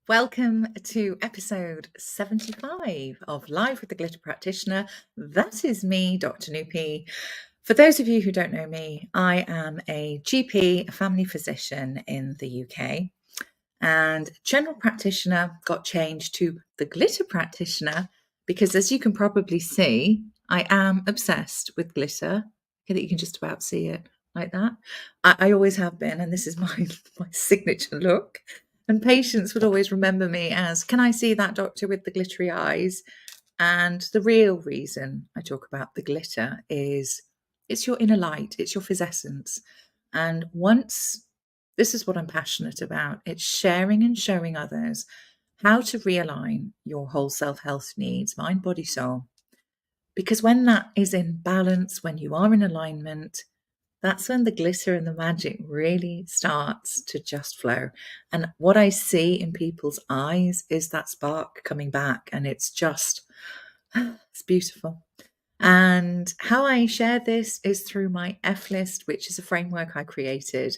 Welcome to episode 75 of Live with the Glitter Practitioner. That is me, Dr. Nupi. For those of you who don't know me, I am a GP, a family physician in the UK, and general practitioner got changed to the Glitter Practitioner because, as you can probably see, I am obsessed with glitter. Okay, that you can just about see it like that. I always have been, and this is my signature look. And patients would always remember me as, can I see that doctor with the glittery eyes? And the real reason I talk about the glitter is it's your inner light, it's your physessence. And this is what I'm passionate about. It's sharing and showing others how to realign your whole self-health needs, mind, body, soul. Because when that is in balance, when you are in alignment, that's when the glitter and the magic really starts to just flow. And what I see in people's eyes is that spark coming back, and it's just, it's beautiful. And how I share this is through my F list, which is a framework I created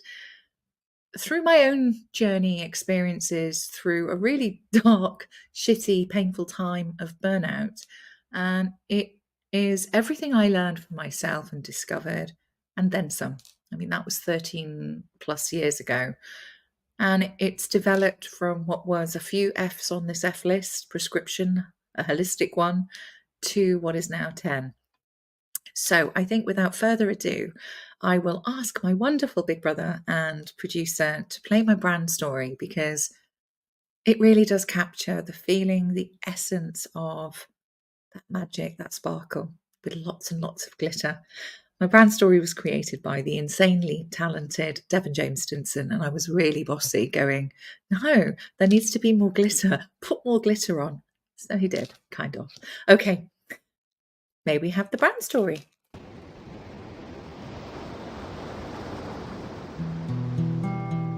through my own journey experiences, through a really dark, shitty, painful time of burnout. And it is everything I learned for myself and discovered, and then some. I mean, that was 13 plus years ago. And it's developed from what was a few F's on this F list, prescription, a holistic one, to what is now 10. So I think without further ado, I will ask my wonderful big brother and producer to play my brand story, because it really does capture the feeling, the essence of that magic, that sparkle, with lots and lots of glitter. My brand story was created by the insanely talented Devon James Stinson, and I was really bossy, going, no, there needs to be more glitter, put more glitter on. So he did, kind of. Okay, may we have the brand story?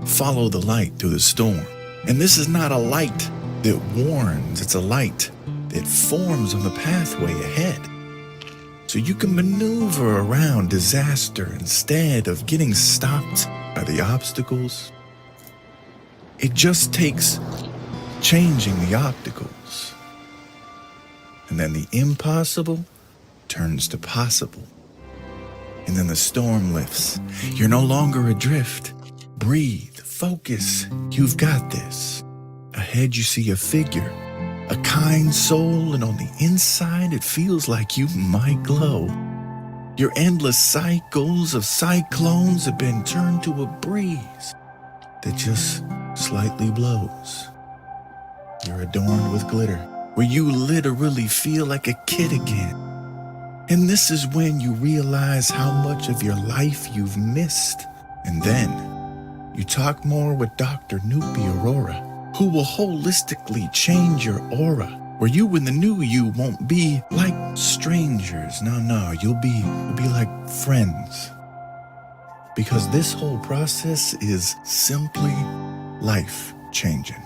Follow the light through the storm. And this is not a light that warns, it's a light that forms on the pathway ahead. So you can maneuver around disaster instead of getting stopped by the obstacles. It just takes changing the obstacles. And then the impossible turns to possible. And then the storm lifts. You're no longer adrift. Breathe, focus, you've got this. Ahead you see a figure, a kind soul, and on the inside it feels like you might glow. Your endless cycles of cyclones have been turned to a breeze that just slightly blows. You're adorned with glitter, where you literally feel like a kid again. And this is when you realize how much of your life you've missed. And then you talk more with Dr. Nupi Aurora, who will holistically change your aura, where you and the new you won't be like strangers. No, you'll be like friends. Because this whole process is simply life-changing.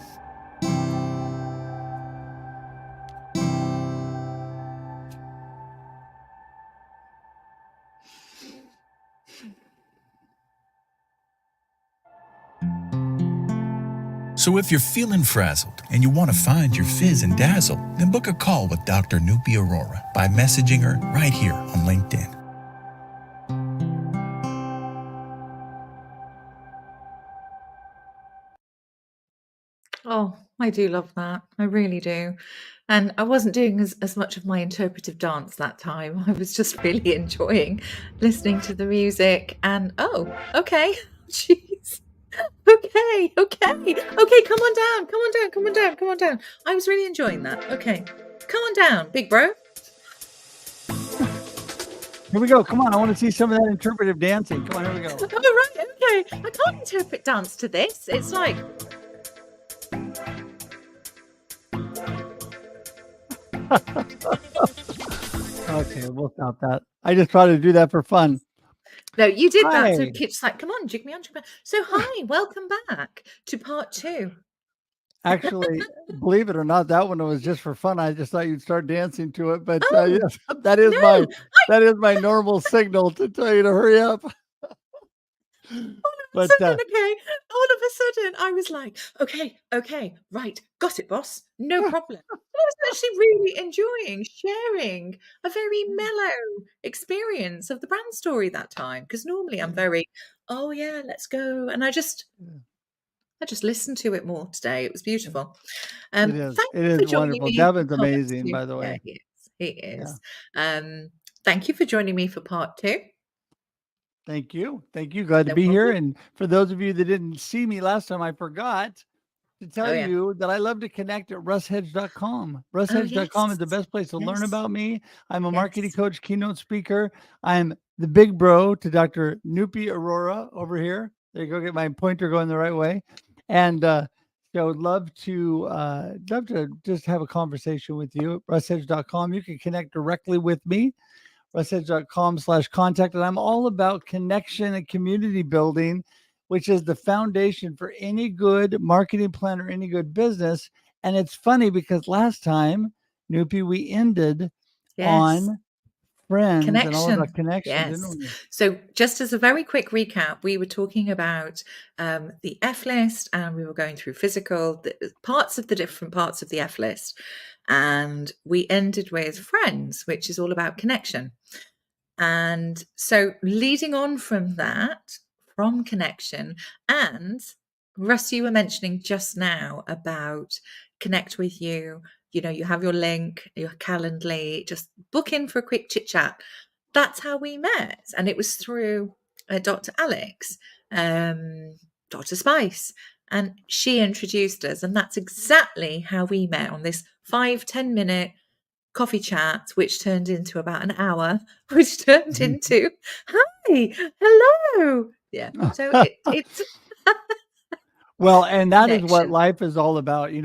So if you're feeling frazzled and you want to find your fizz and dazzle, then book a call with Dr. Nupi Aurora by messaging her right here on LinkedIn. Oh, I do love that. I really do. And I wasn't doing as much of my interpretive dance that time. I was just really enjoying listening to the music. And oh, okay. Jeez. Okay. Come on down. I was really enjoying that. Okay. Come on down, big bro. Here we go. Come on. I want to see some of that interpretive dancing. Come on, here we go. Oh, right. Okay. I can't interpret dance to this. It's like... Okay, we'll stop that. I just tried to do that for fun. No, you did Hi. that. So it's like, come on, jig me on. So hi, welcome back to part 2. Actually, believe it or not, that one was just for fun. I just thought you'd start dancing to it, but Oh, yes, that is my normal signal to tell you to hurry up. Oh But So then, okay, all of a sudden I was like, okay, right, got it, boss, no problem. And I was actually really enjoying sharing a very mellow experience of the brand story that time, because normally I'm very, oh yeah, let's go. And I just listened to it more today. It was beautiful. it is. Thank It you is for joining wonderful. me for Devin's part amazing, 2. by the Yeah, way. he is. He Yeah. is. Thank you for joining me for part 2. Thank you. Thank you. Glad to No be here. problem. And for those of you that didn't see me last time, I forgot to tell Oh, yeah. you that I love to connect at russhedge.com. Oh, Russhedge.com is yes. the best place to learn Yes. about me. I'm a marketing Yes. coach, keynote speaker. I'm the big bro to Dr. Nupi Aurora over here. There you go. Get my pointer going the right way. And so I would love to just have a conversation with you at russhedge.com. You can connect directly with me, russhedge.com/contact. And I'm all about connection and community building, which is the foundation for any good marketing plan or any good business. And it's funny because last time, Nupi, we ended Yes. on friends and all Connection. about connection, didn't Yes. we? So, just as a very quick recap, we were talking about the F list, and we were going through physical parts of the different parts of the F list. And we ended with friends, which is all about connection. And so, leading on from that, from connection, and Russ, you were mentioning just now about connect with you. You know, you have your link, your Calendly, just book in for a quick chit chat. That's how we met. And it was through Dr. Alex, Dr. Spice. And she introduced us. And that's exactly how we met on this 5-10 minute coffee chat, which turned into about an hour, which turned into, hi, hello. Yeah. So it's Well, and that is what connection. life is all about. It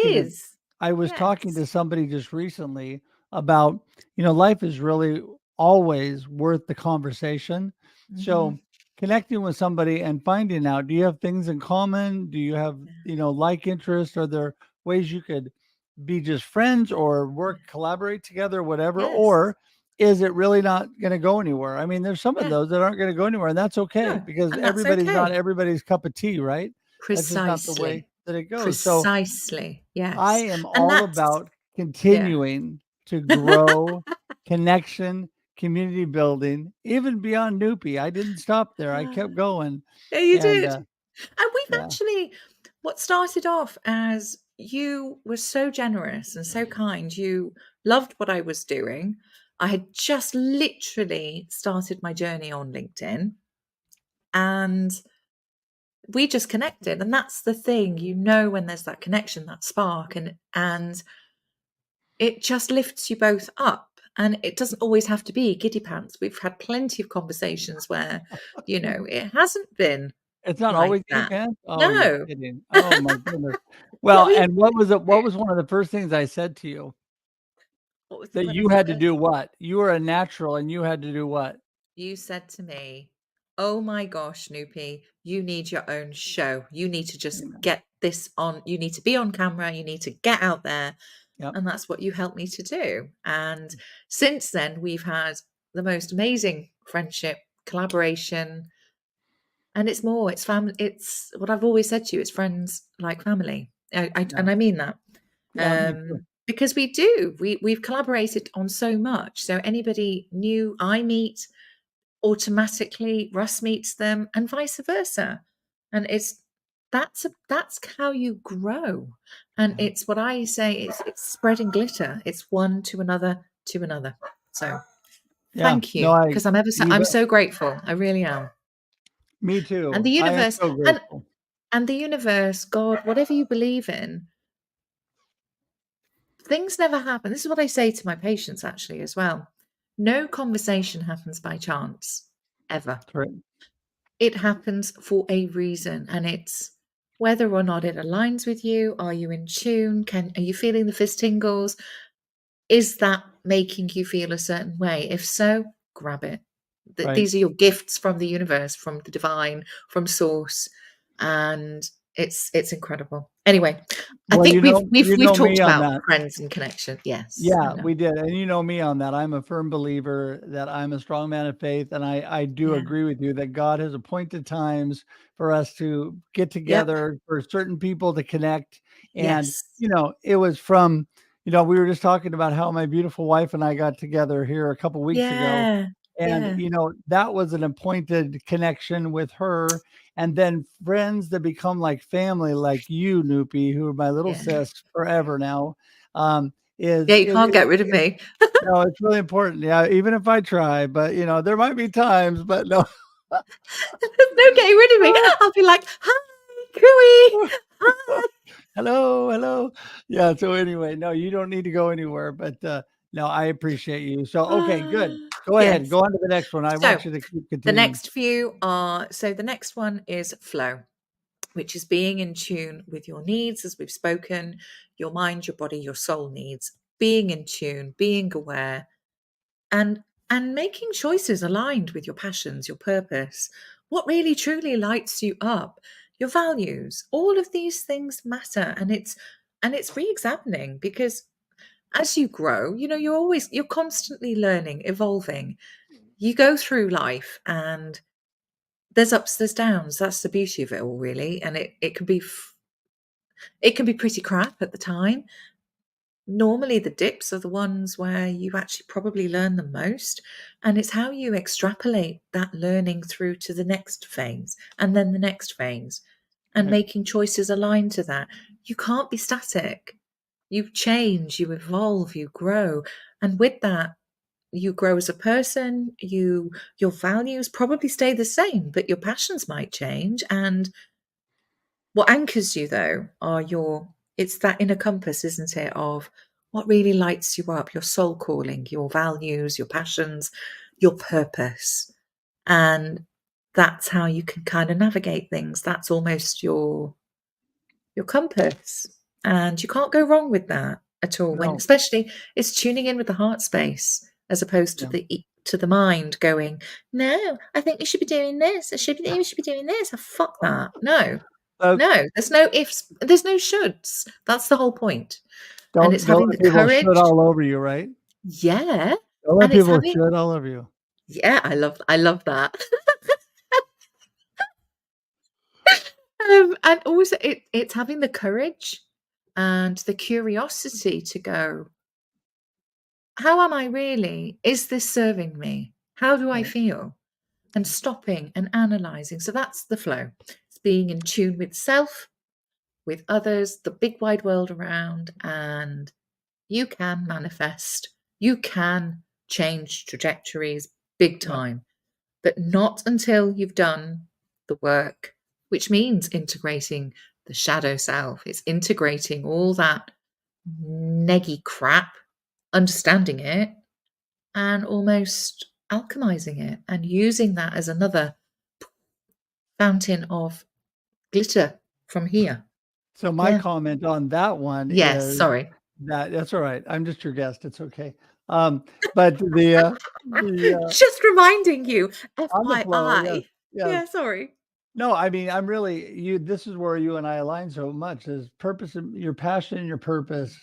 is. I was talking Yes. to somebody just recently about, life is really always worth the conversation. Hmm. So connecting with somebody and finding out, do you have things in common? Do you have, like interests? Are there ways you could be just friends or work, collaborate together, whatever? Yes. Or is it really not going to go anywhere? I mean, there's some of Yeah. those that aren't going to go anywhere, and that's okay No. because And that's everybody's not okay. everybody's cup of tea, right? That's just not the way Precisely. that it goes. So Precisely. I Yes. am And all that's, about yeah. continuing to grow connection, community building, even beyond Noopy. I didn't stop there. I kept going. Yeah, you And did. And we've yeah, actually, what started off as you were so generous and so kind, you loved what I was doing. I had just literally started my journey on LinkedIn, and we just connected. And that's the thing, when there's that connection, that spark, and it just lifts you both up. And it doesn't always have to be giddy pants. We've had plenty of conversations where, it hasn't been it's not like always kitty that. pants. Oh, you're No. kidding. Oh my goodness. Yeah, Well, we and what was it? What was one of the first things I said to you? What was That one of you the had to first do what? You were a natural and you had to do what? you said to me? Oh my gosh, Snoopy, you need your own show. You need to just You know. get this on. You need to be on camera. You need to get out there. Yep. And that's what you helped me to do. And since then, we've had the most amazing friendship, collaboration. And it's more, it's family. It's what I've always said to you, it's friends like family. Yeah. And I mean that. Yeah, me too. Because we do. We've collaborated on so much. So anybody new I meet, automatically Russ meets them, and vice versa. And that's how you grow. And Yeah. it's what I say, it's spreading glitter. It's one to another to another. So Yeah. thank No, you, because you I'm bet. so grateful. I really am. Me And the too. I am universe, so and grateful. the universe, God, whatever you believe in, things never happen. This is what I say to my patients actually as well. No conversation happens by chance, ever. That's right. It happens for a reason, and it's whether or not it aligns with you. Are you in tune? Are you feeling the fist tingles? Is that making you feel a certain way? If so, grab it. Right. These are your gifts from the universe, from the divine, from source, and It's incredible. Anyway, I Well, think we've me talked on about that. friends and connection. Yes, I Yeah, know. we did. And you know me on that. I'm a firm believer that I'm a strong man of faith. And I do Yeah. agree with you that God has appointed times for us to get Yep. together, for certain people to connect. And, Yes. it was from, we were just talking about how my beautiful wife and I got together here a couple weeks ago. Yeah. And, Yeah. that was an appointed connection with her. And then friends that become like family, like you, Noopy, who are my little Yeah. sis forever now. Um, Yeah, is you can't get rid of it me. no, it's really important. Yeah, even if I try, but, there might be times, but no. There's no getting rid of me. I'll be like, "Hi, Cooey. Hi." Hello, hello. Yeah, so anyway, no, you don't need to go anywhere, but, no, I appreciate you. So, okay, good. Go ahead. Yes. Go on to the next one. I So, want you to keep the continuing. next few are the next one is flow, which is being in tune with your needs, as we've spoken, your mind, your body, your soul needs, being in tune, being aware, and making choices aligned with your passions, your purpose, what really truly lights you up, your values. All of these things matter, and it's re-examining, because as you grow, you're constantly learning, evolving. You go through life, and there's ups, there's downs. That's the beauty of it all, really. And it can be it can be pretty crap at the time. Normally the dips are the ones where you actually probably learn the most, and it's how you extrapolate that learning through to the next phase, and then the next phase, and Right. making choices aligned to that. You can't be static. You change, you evolve, you grow, and with that, you grow as a person. Your values probably stay the same, but your passions might change. And what anchors you, though, are it's that inner compass, isn't it, of what really lights you up, your soul calling, your values, your passions, your purpose. And that's how you can kind of navigate things. That's almost your compass. And you can't go wrong with that at all. When No. especially it's tuning in with the heart space, as opposed to Yeah. to the mind going, no, I think you should be doing this. You should be doing this. Oh, fuck that. No. Uh, No, there's no ifs, there's no shoulds. That's the whole point. And it's don't having let the people should courage. all over you, right? Yeah. Don't let And it's people having, should all over you. yeah, I love that. And also it's having the courage and the curiosity to go, how am I really? Is this serving me? How do I Right. feel? And stopping and analyzing. So that's the flow. It's being in tune with self, with others, the big wide world around, and you can manifest. You can change trajectories big Yep. time, but not until you've done the work, which means integrating the shadow self. It's integrating all that neggy crap, understanding it, and almost alchemizing it and using that as another fountain of glitter from here. So my Yeah. comment on that one Yes. is Sorry. that's all right. I'm just your guest. It's okay. But the Just reminding you, on the flow, yes, FYI. yes. Yeah. Sorry. No, I mean, I'm really this is where you and I align so much is purpose and your passion and your purpose,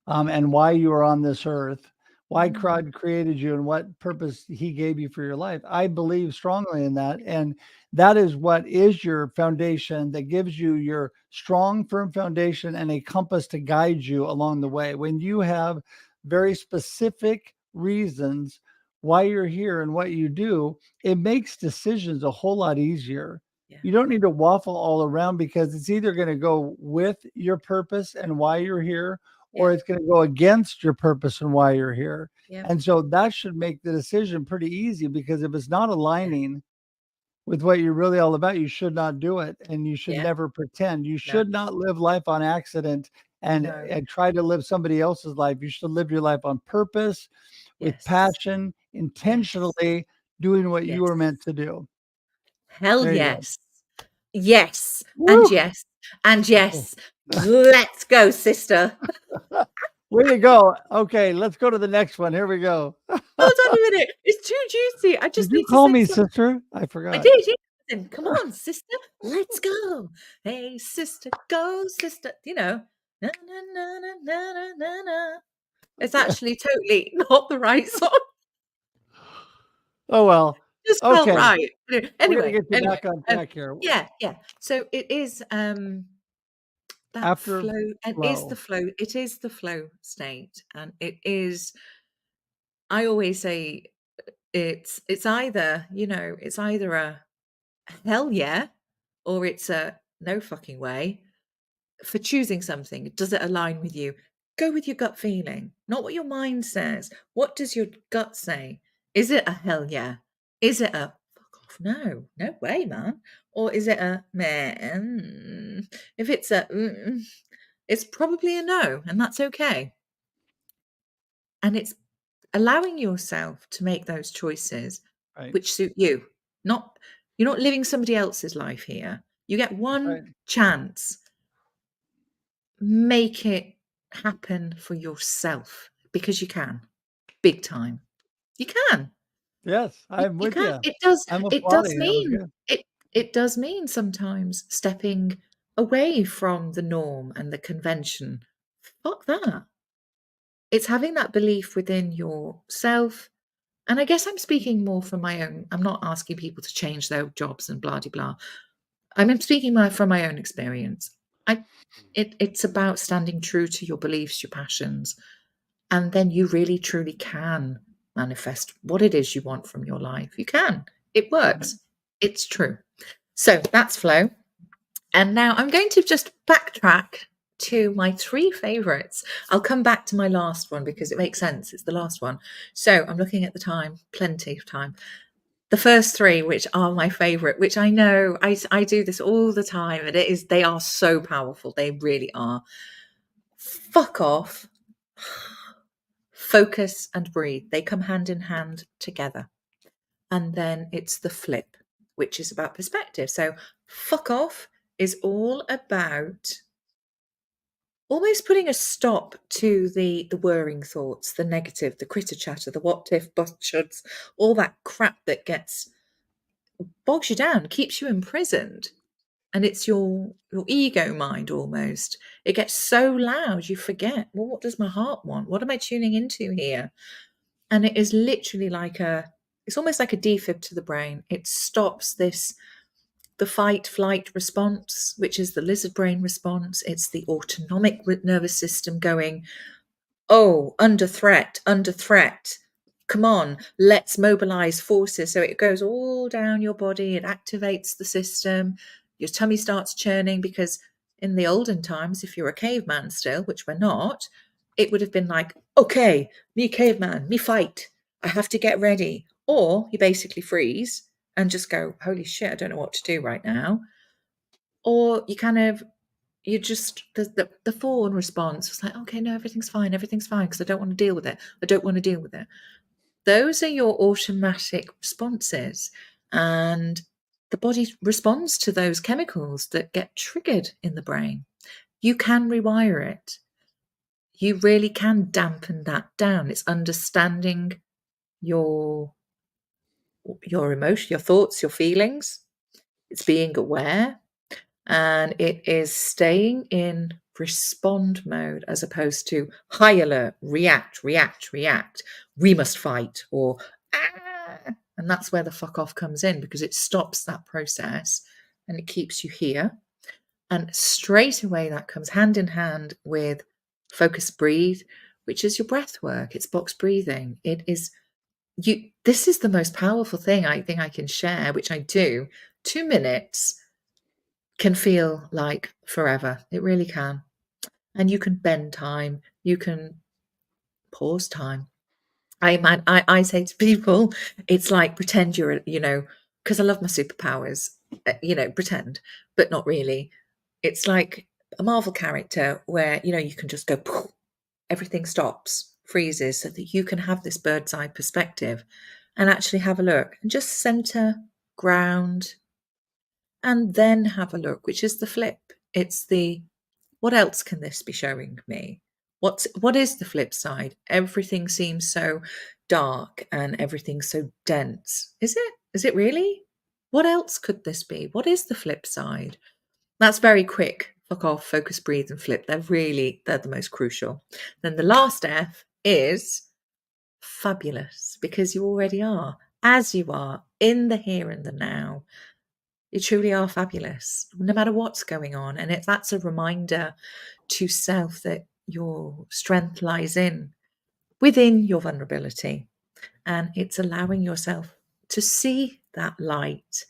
and why you are on this earth, why Mm, God created you and what purpose he gave you for your life. I believe strongly in that. And that is what is your foundation that gives you your strong, firm foundation and a compass to guide you along the way. When you have very specific reasons why you're here and what you do, it makes decisions a whole lot easier. yeah. You don't need to waffle all around because it's either going to go with your purpose and why you're here, or Yeah. it's going to go against your purpose and why you're here. Yeah. And so that should make the decision pretty easy because if it's not Yeah. aligning with what you're really all about, you should not do it. And you should Yeah. never pretend. You No. should not live life on accident No. and try to live somebody else's life. You should live your life on purpose, with Yes. passion, Yes. intentionally doing what you were Yes. meant to do. Hell There you go. yes. Yes. And Woo! yes. And yes. Let's go, sister. Way to go. Okay, let's go to the next one. Here we go. Hold on a minute. It's too juicy. I Did just you need to call say me something. sister? I I forgot. did. Yeah. Then come on, sister, let's go. Hey, sister, go, sister. Na na na na na na na na. It's Okay. actually totally not the right song. Oh, well. Just felt Okay. right. We're gonna Anyway, get you back on um, track here. yeah, yeah. So it is that After flow, and is the flow. flow. It is the flow state, and it is. I always say it's either it's either a hell yeah, or it's a no fucking way. For choosing something, does it align with you? Go with your gut feeling, not what your mind says. What does your gut say? Is it a hell yeah? Is it a fuck off? No, no way, man. Or is it a man? If it's a, it's probably a no, and that's okay. And it's allowing yourself to make those choices Right. which suit you. Not you're not living somebody else's life here. You get one Right. chance. Make it happen for yourself because you can. Big time. You can. Yes, You, I'm you with can. you. It I'm does applauding. That was mean good. it does mean sometimes stepping away from the norm and the convention. Fuck that. It's having that belief within yourself. And I guess I'm speaking more from my own. I'm not asking people to change their jobs and blah de blah. I'm speaking from my own experience. It's about standing true to your beliefs, your passions, and then you really truly can manifest what it is you want from your life. You can. It Right. works. It's true. So that's flow. And now I'm going to just backtrack to my three favorites. I'll come back to my last one because it makes sense. It's the last one. So I'm looking at the time, plenty of time. The first three, which are my favorite, which I know I do this all the time, and they are so powerful. They really are. Fuck off, focus, and breathe. They come hand in hand together. And then it's the flip, which is about perspective. So fuck off is all about almost putting a stop to the worrying thoughts, the negative, the critter chatter, the what if, but shoulds, all that crap that bogs you down, keeps you imprisoned. And it's your ego mind almost. It gets so loud you forget, well, what does my heart want? What am I tuning into here? And it is literally it's almost like a defib to the brain. It stops the fight flight response, which is the lizard brain response. It's the autonomic nervous system going, oh, under threat, under threat. Come on, let's mobilize forces. So it goes all down your body, it activates the system, your tummy starts churning, because in the olden times, if you're a caveman still, which we're not, it would have been like, okay, me caveman, me fight, I have to get ready. Or you basically freeze and just go, holy shit, I don't know what to do right now. Or you just the fawn response was like, okay, no, everything's fine, because I don't want to deal with it. I don't want to deal with it. Those are your automatic responses, and the body responds to those chemicals that get triggered in the brain. You can rewire it. You really can dampen that down. It's understanding your emotion, your thoughts, your feelings. It's being aware, and it is staying in respond mode as opposed to high alert, react, react, react. We must fight, or ah! And that's where the fuck off comes in, because it stops that process and it keeps you here. And straight away that comes hand in hand with focus breathe, which is your breath work. It's box breathing. It is this is the most powerful thing I think I can share, which I do. 2 minutes can feel like forever. It really can. And you can bend time, you can pause time. I say to people, it's like pretend you're, because I love my superpowers, pretend, but not really. It's like a Marvel character where, you can just go, poof, everything stops, freezes, so that you can have this bird's eye perspective and actually have a look and just center, ground, and then have a look, which is the flip. It's what else can this be showing me? What is the flip side? Everything seems so dark and everything's so dense. Is it? Is it really? What else could this be? What is the flip side? That's very quick. Fuck off, focus, breathe, and flip. They're the most crucial. Then the last F is fabulous, because you already are, as you are, in the here and the now. You truly are fabulous, no matter what's going on. And that's a reminder to self that your strength lies within your vulnerability. And it's allowing yourself to see that light.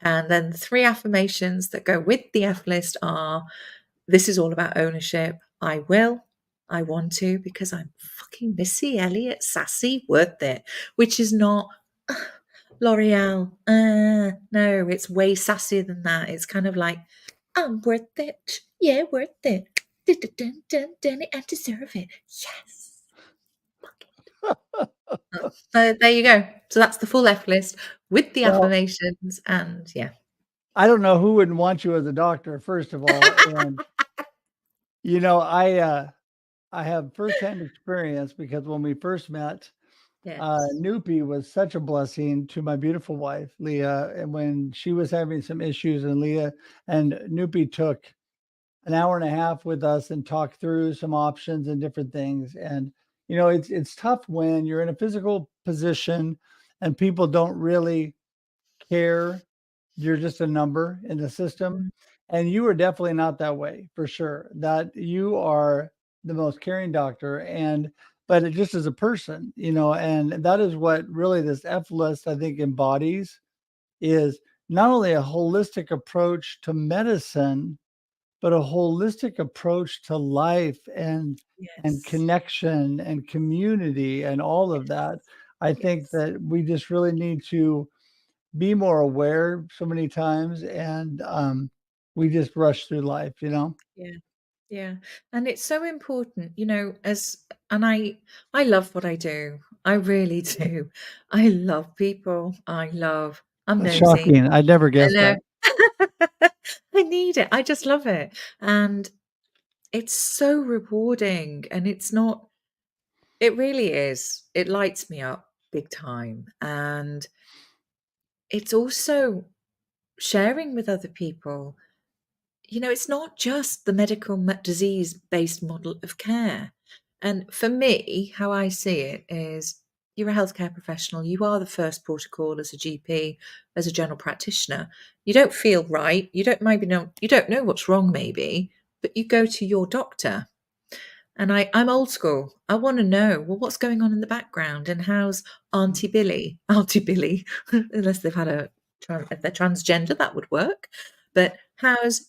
And then 3 affirmations that go with the F list are: this is all about ownership. I will. I want to, because I'm fucking Missy Elliott, sassy, worth it. Which is not L'Oreal. No, it's way sassier than that. It's kind of like, I'm worth it. Yeah, worth it. Dun, dun, dun, I deserve it. Yes. Fuck it. So there you go. So that's the full F list with the Well, affirmations, and yeah. I don't know who wouldn't want you as a doctor, first of all. And, I have firsthand experience, because when we first met, Yes. Noopy was such a blessing to my beautiful wife, Leah. And when she was having some issues, and Noopy took an hour and a half with us and talked through some options and different things. And, it's tough when you're in a physical position and people don't really care. You're just a number in the system. Mm. And you are definitely not that way, for sure. That you are the most caring doctor, but it just as a person, and that is what really this F list, I think, embodies, is not only a holistic approach to medicine, but a holistic approach to life and Yes. connection and community and all of that. I think Yes. that we just really need to be more aware so many times, and we just rush through life. Yeah. Yeah. And it's so important, I love what I do. I really do. I love people. I'm That's nosy. shocking. I'd never I guessed know. that. I need it. I just love it. And it's so rewarding. And it really is. It lights me up big time. And it's also sharing with other people. It's not just the medical disease based model of care. And for me, how I see it is, you're a healthcare professional. You are the first port of call as a GP, as a general practitioner. You don't feel right. You don't know what's wrong, maybe, but you go to your doctor. And I'm old school. I want to know, well, what's going on in the background, and how's Auntie Billy, unless they've had if they're transgender, that would work. But how's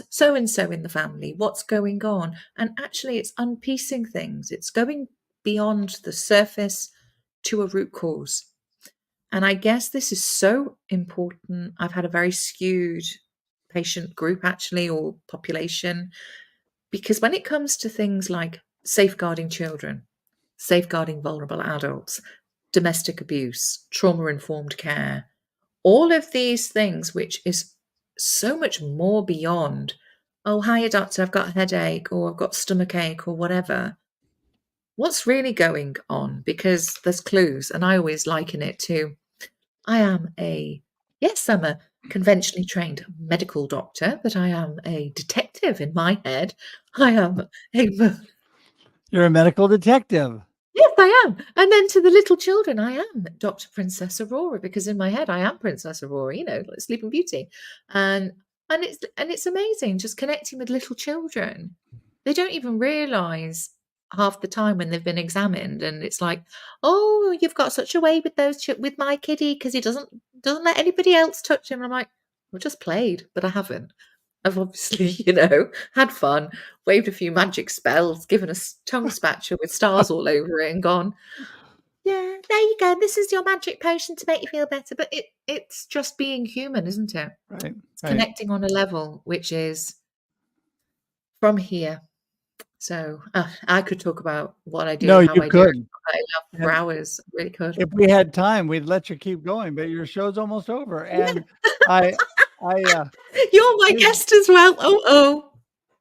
so and so in the family? What's going on? And actually, it's unpiecing things. It's going beyond the surface to a root cause. And I guess this is so important. I've had a very skewed patient group, actually, or population, because when it comes to things like safeguarding children, safeguarding vulnerable adults, domestic abuse, trauma informed care, all of these things, which is so much more beyond, oh, hiya, doctor, I've got a headache, or I've got stomach ache, or whatever. What's really going on? Because there's clues, and I always liken it to, yes, I'm a conventionally trained medical doctor, but I am a detective in my head. I am a You're a medical detective. Yes, I am. And then to the little children, I am Dr. Princess Aurora, because in my head I am Princess Aurora, like Sleeping Beauty. And it's amazing just connecting with little children. They don't even realize half the time when they've been examined, and it's like, "Oh, you've got such a way with with my kiddie, because he doesn't let anybody else touch him." And I'm like, "I've just played, but I haven't. I've obviously, had fun, waved a few magic spells, given a tongue spatula with stars all over it, and gone, yeah, there you go. This is your magic potion to make you feel better." But it's just being human, isn't it? Right. It's Right. connecting on a level which is from here. So I could talk about what I do, No, how you I do it, could. what I love, for And hours. I really could. if we had time, we'd let you keep going, but your show's almost over. And I I You're my just guest as well. Oh,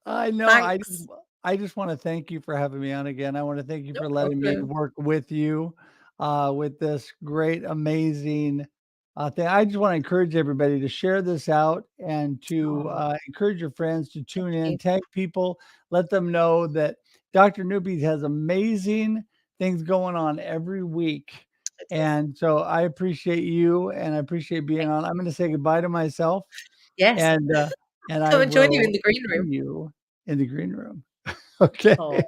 I know. thanks. I just want to thank you for having me on again. I want to thank you No for letting me problem. work with you with this great, amazing I just want to encourage everybody to share this out and to Oh, encourage your friends to thank tune in, you. tag people, let them know that Dr. Newby has amazing things going on every week. It is. And so I appreciate you and I appreciate being Thank on. I'm going to say goodbye to myself Yes. and I Come and join you in will the green see room. you in the green room. Okay. Oh,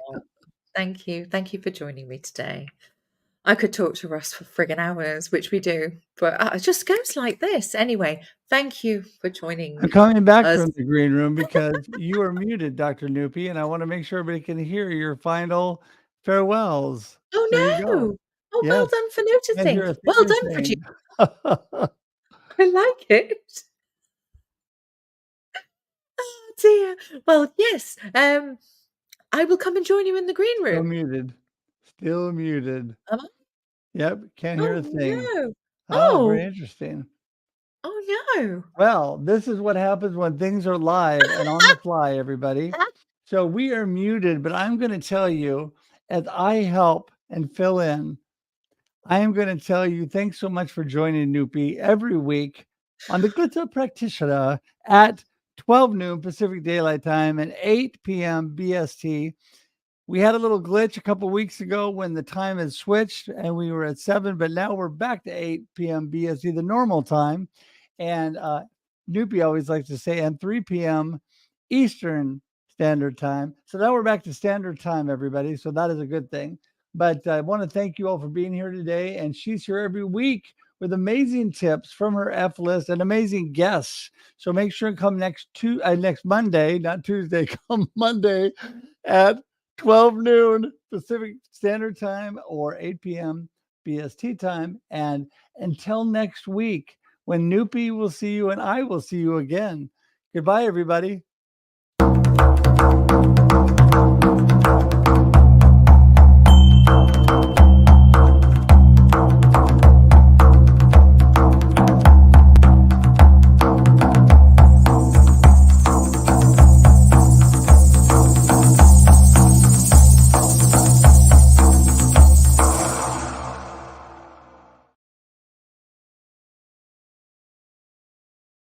thank you. Thank you for joining me today. I could talk to Russ for friggin' hours, which we do, but it just goes like this. Anyway, thank you for I'm joining coming back us. from the green room because you are muted, Dr. Newpy, and I want to make sure everybody can hear your final farewells. So you Oh, go. no. Oh, well Yes. done for Can't noticing. hear a thing Well you're done, producer. saying. I like it. Oh, dear. Well, yes, I will come and join you in the green Still room. muted. Still muted. Am I? Yep. Can't hear Oh, a thing. no. Oh, very Oh, interesting. oh, no. Well, this is what happens when things are live and on the fly, everybody. So we are muted, but I'm going to tell you as I help and fill in, I am going to tell you thanks so much for joining Noopy every week on the Glitter Practitioner at 12 noon Pacific Daylight Time and 8 p.m. BST. We had a little glitch a couple weeks ago when the time had switched and we were at 7, but now we're back to 8 p.m. BST, the normal time. And Noopy always likes to say, and 3 p.m. Eastern Standard Time. So now we're back to standard time, everybody. So that is a good thing. But I want to thank you all for being here today. And she's here every week with amazing tips from her F list and amazing guests. So make sure and come next Monday, not Tuesday, come Monday at 12 noon Pacific Standard Time or 8 p.m. BST time. And until next week, when Noopy will see you and I will see you again. Goodbye, everybody.